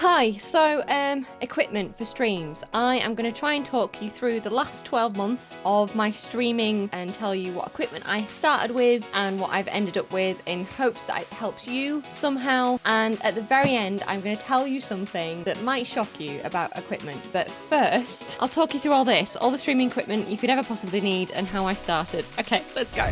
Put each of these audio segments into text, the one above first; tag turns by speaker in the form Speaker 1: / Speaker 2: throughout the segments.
Speaker 1: Hi, so equipment for streams. I am going to try and talk you through the last 12 months of my streaming and tell you what equipment I started with and what I've ended up with in hopes that it helps you somehow. And at the very end, I'm going to tell you something that might shock you about equipment. But first, I'll talk you through all this, all the streaming equipment you could ever possibly need and how I started. Okay, let's go.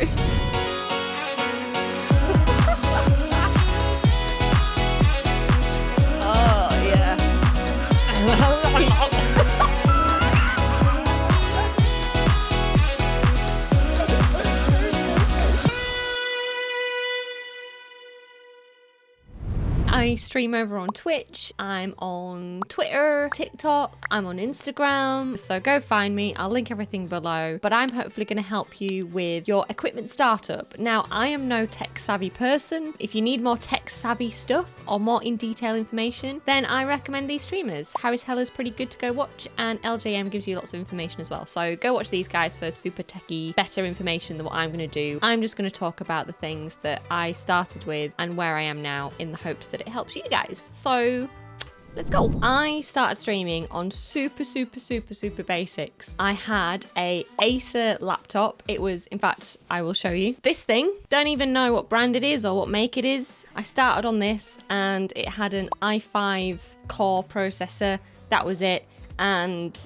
Speaker 1: I stream over on Twitch, I'm on Twitter, TikTok, I'm on Instagram, so go find me, I'll link everything below, but I'm hopefully going to help you with your equipment startup. Now, I am no tech savvy person. If you need more tech savvy stuff or more in detail information, then I recommend these streamers. Harris Heller's pretty good to go watch, and LJM gives you lots of information as well, so go watch these guys for super techie, better information than what I'm going to do. I'm just going to talk about the things that I started with and where I am now in the hopes that it helps you guys. So let's go. I started streaming on super basics. I had a Acer laptop. It was, in fact, I will show you this thing. Don't even know what brand it is or what make it is. I started on this and it had an i5 core processor. That was it. And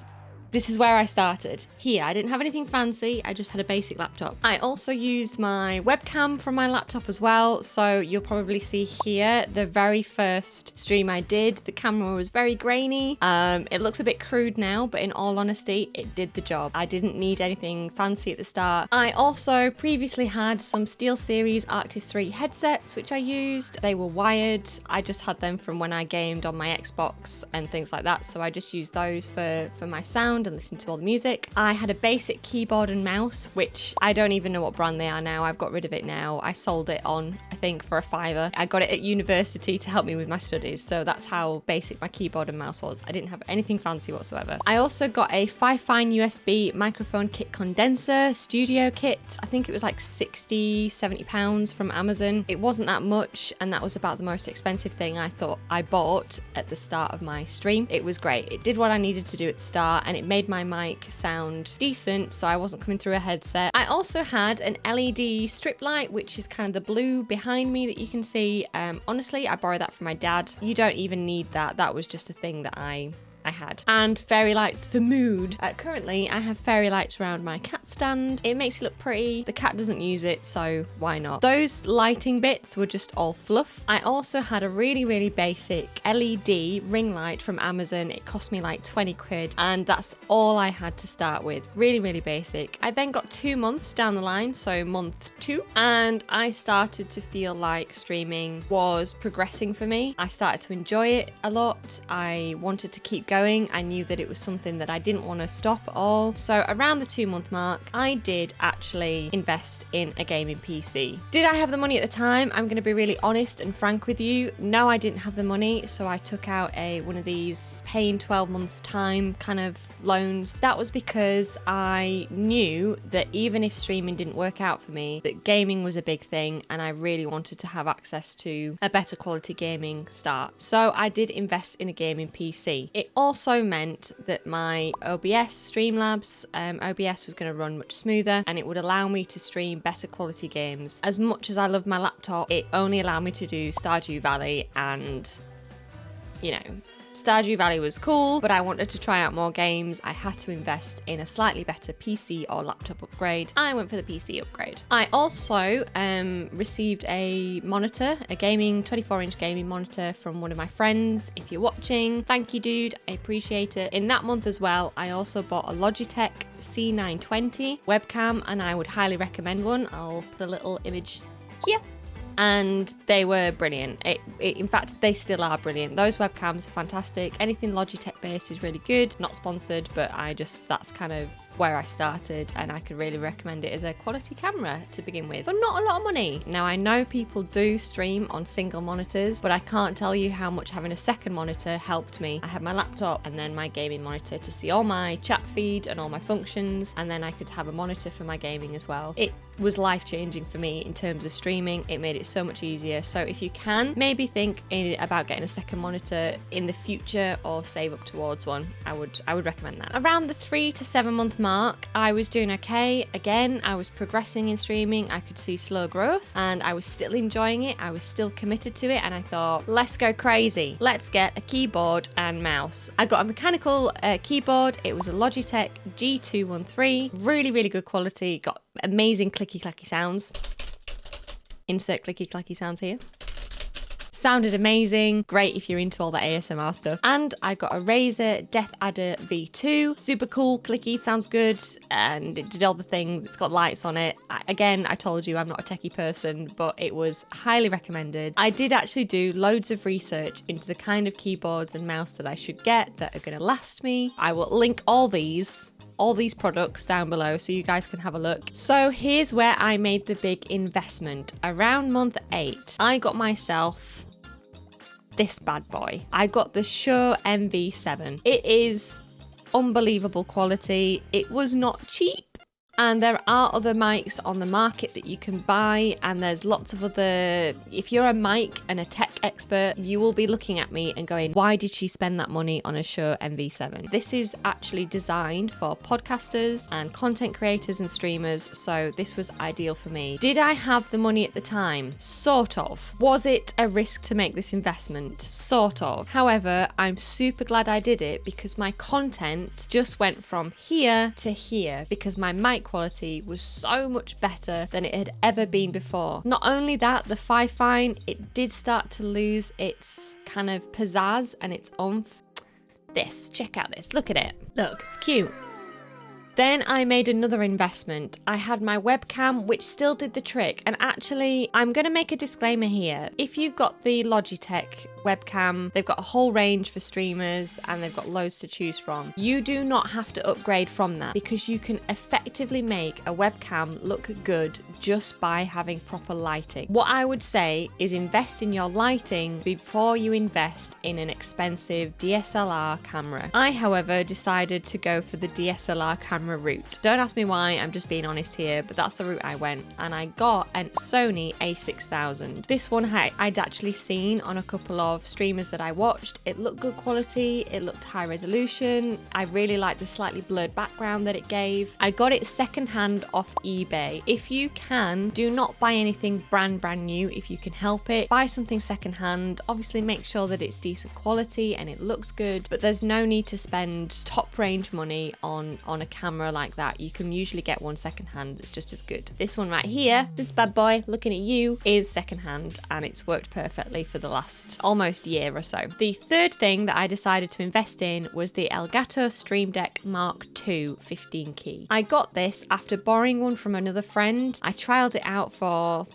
Speaker 1: this is where I started. Here, I didn't have anything fancy, I just had a basic laptop. I also used my webcam from my laptop as well, so you'll probably see here the very first stream I did. The camera was very grainy. It looks a bit crude now, but in all honesty, it did the job. I didn't need anything fancy at the start. I also previously had some SteelSeries Arctis 3 headsets, which I used. They were wired. I just had them from when I gamed on my Xbox and things like that, so I just used those for my sound and listen to all the music. I had a basic keyboard and mouse, which I don't even know what brand they are now. I've got rid of it now. I sold it on, I think, for a £5. I got it at university to help me with my studies, so that's how basic my keyboard and mouse was. I didn't have anything fancy whatsoever. I also got a Fifine USB microphone kit condenser studio kit. I think it was like £60–70 from Amazon. It wasn't that much, and that was about the most expensive thing I thought I bought at the start of my stream. It was great. It did what I needed to do at the start, and it made my mic sound decent, so I wasn't coming through a headset. I also had an LED strip light, which is kind of the blue behind me that you can see. Honestly, I borrowed that from my dad. You don't even need that. That was just a thing that I had. And fairy lights for mood. Currently, I have fairy lights around my cat stand. It makes it look pretty. The cat doesn't use it, so why not? Those lighting bits were just all fluff. I also had a really basic LED ring light from Amazon. It cost me like 20 quid, and that's all I had to start with. Really basic. I then got 2 months down the line, so month 2, and I started to feel like streaming was progressing for me. I started to enjoy it a lot. I wanted to keep going. I knew that it was something that I didn't want to stop at all. So around the 2-month mark, I did actually invest in a gaming PC. Did I have the money at the time? I'm going to be really honest and frank with you. No, I didn't have the money. So I took out one of these pay in 12 months time kind of loans. That was because I knew that even if streaming didn't work out for me, that gaming was a big thing and I really wanted to have access to a better quality gaming start. So I did invest in a gaming PC. It also meant that my OBS Streamlabs, OBS was going to run much smoother, and it would allow me to stream better quality games. As much as I love my laptop, it only allowed me to do Stardew Valley, and you know, Stardew Valley was cool, but I wanted to try out more games. I had to invest in a slightly better PC or laptop upgrade. I went for the PC upgrade. I also received a monitor, a gaming 24-inch gaming monitor from one of my friends. If you're watching, thank you, dude. I appreciate it. In that month as well, I also bought a Logitech C920 webcam, and I would highly recommend one. I'll put a little image here. And they were brilliant. In fact, they still are brilliant. Those webcams are fantastic. Anything Logitech based is really good. Not sponsored, but that's kind of where I started, and I could really recommend it as a quality camera to begin with for not a lot of money. Now, I know people do stream on single monitors, but I can't tell you how much having a second monitor helped me. I had my laptop and then my gaming monitor to see all my chat feed and all my functions, and then I could have a monitor for my gaming as well. It was life-changing for me in terms of streaming. It made it so much easier. So if you can, maybe think about getting a second monitor in the future or save up towards one. I would recommend that. Around the 3 to 7 month mark, I was doing okay. Again, I was progressing in streaming. I could see slow growth and I was still enjoying it. I was still committed to it, and I thought, let's go crazy. Let's get a keyboard and mouse. I got a mechanical keyboard. It was a Logitech G213. Really, really good quality. Got amazing clicky clacky sounds. Insert clicky clacky sounds here. Sounded amazing. Great if you're into all the ASMR stuff. And I got a Razer DeathAdder V2. Super cool, clicky, sounds good, and it did all the things. It's got lights on it. Again, I told you I'm not a techie person, but it was highly recommended. I did actually do loads of research into the kind of keyboards and mouse that I should get that are going to last me. I will link all these products down below so you guys can have a look. So here's where I made the big investment. Around month 8, I got myself this bad boy. I got the Shure MV7. It is unbelievable quality. It was not cheap. And there are other mics on the market that you can buy, and there's lots of other, if you're a mic and a tech expert, you will be looking at me and going, why did she spend that money on a Shure MV7? This is actually designed for podcasters and content creators and streamers, so this was ideal for me. Did I have the money at the time? Sort of. Was it a risk to make this investment? Sort of. However, I'm super glad I did it because my content just went from here to here because my mic quality was so much better than it had ever been before. Not only that, the Fifine, it did start to lose its kind of pizzazz and its oomph. Check out this, look at it. Look, it's cute. Then I made another investment. I had my webcam, which still did the trick. And actually, I'm going to make a disclaimer here. If you've got the Logitech webcam, they've got a whole range for streamers and they've got loads to choose from. You do not have to upgrade from that because you can effectively make a webcam look good just by having proper lighting. What I would say is invest in your lighting before you invest in an expensive DSLR camera. I, however, decided to go for the DSLR camera route. Don't ask me why, I'm just being honest here, but that's the route I went, and I got a Sony a6000. This one I'd actually seen on a couple of streamers that I watched. It looked good quality, it looked high resolution. I really liked the slightly blurred background that it gave. I got it secondhand off eBay. If you can, do not buy anything brand new if you can help it. Buy something secondhand. Obviously make sure that it's decent quality and it looks good, but there's no need to spend top range money on a camera like that. You can usually get one secondhand that's just as good. This one right here, this bad boy looking at you, is secondhand and it's worked perfectly for the last almost year or so. The third thing that I decided to invest in was the Elgato Stream Deck Mark II 15 key. I got this after borrowing one from another friend. I trialed it out for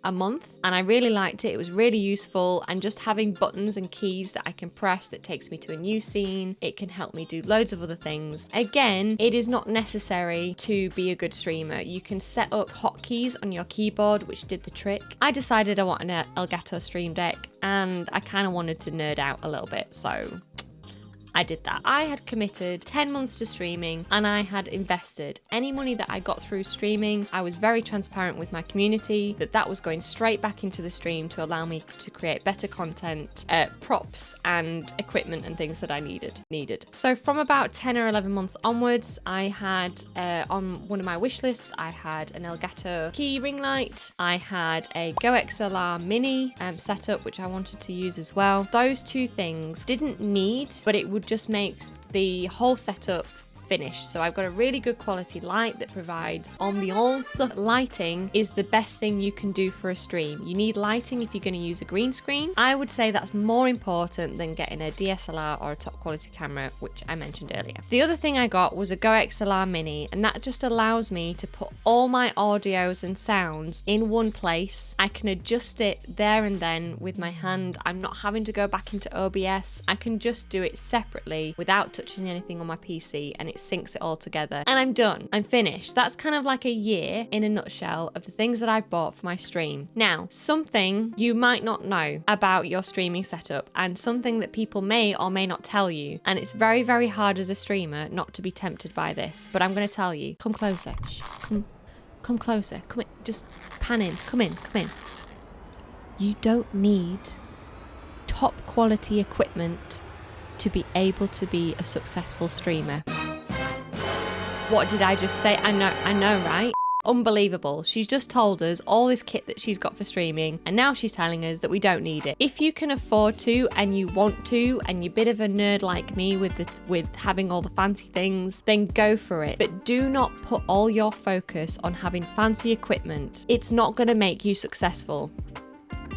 Speaker 1: a month and I really liked it. It was really useful, and just having buttons and keys that I can press that takes me to a new scene. It can help me do loads of other things. Again, it is not necessary to be a good streamer. You can set up hotkeys on your keyboard, which did the trick. I decided I want an Elgato Stream Deck and I kind of wanted to nerd out a little bit, so I did that. I had committed 10 months to streaming and I had invested any money that I got through streaming. I was very transparent with my community that was going straight back into the stream to allow me to create better content, props and equipment and things that I needed. So from about 10 or 11 months onwards, I had on one of my wish lists, I had an Elgato key ring light. I had a Go XLR Mini setup, which I wanted to use as well. Those two things didn't need, but it would just make the whole setup finished. So I've got a really good quality light that provides ambiance. Lighting is the best thing you can do for a stream. You need lighting if you're going to use a green screen. I would say that's more important than getting a DSLR or a top quality camera, which I mentioned earlier. The other thing I got was a Go XLR Mini, and that just allows me to put all my audios and sounds in one place. I can adjust it there and then with my hand. I'm not having to go back into OBS. I can just do it separately without touching anything on my PC, and it it syncs it all together. And I'm done. I'm finished. That's kind of like a year in a nutshell of the things that I've bought for my stream. Now, something you might not know about your streaming setup and something that people may or may not tell you. And it's very, very hard as a streamer not to be tempted by this, but I'm going to tell you. Come closer. Shh. Come closer. Come in. Just pan in. Come in. You don't need top quality equipment to be able to be a successful streamer. What did I just say? I know, right? Unbelievable. She's just told us all this kit that she's got for streaming, and now she's telling us that we don't need it. If you can afford to and you want to, and you're a bit of a nerd like me with having all the fancy things, then go for it. But do not put all your focus on having fancy equipment. It's not going to make you successful.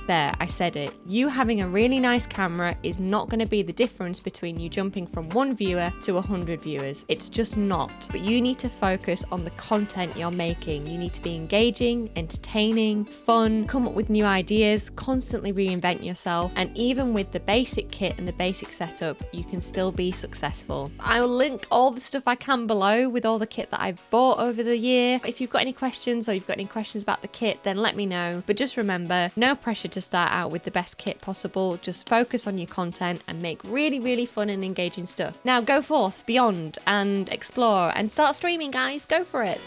Speaker 1: There, I said it. You having a really nice camera is not going to be the difference between you jumping from 1 viewer to 100 viewers. It's just not. But you need to focus on the content you're making. You need to be engaging, entertaining, fun, come up with new ideas, constantly reinvent yourself. And even with the basic kit and the basic setup, you can still be successful. I will link all the stuff I can below with all the kit that I've bought over the year. If you've got any questions or you've got any questions about the kit, then let me know. But just remember, no pressure to start out with the best kit possible. Just focus on your content and make really, really fun and engaging stuff. Now go forth beyond and explore and start streaming, guys. Go for it.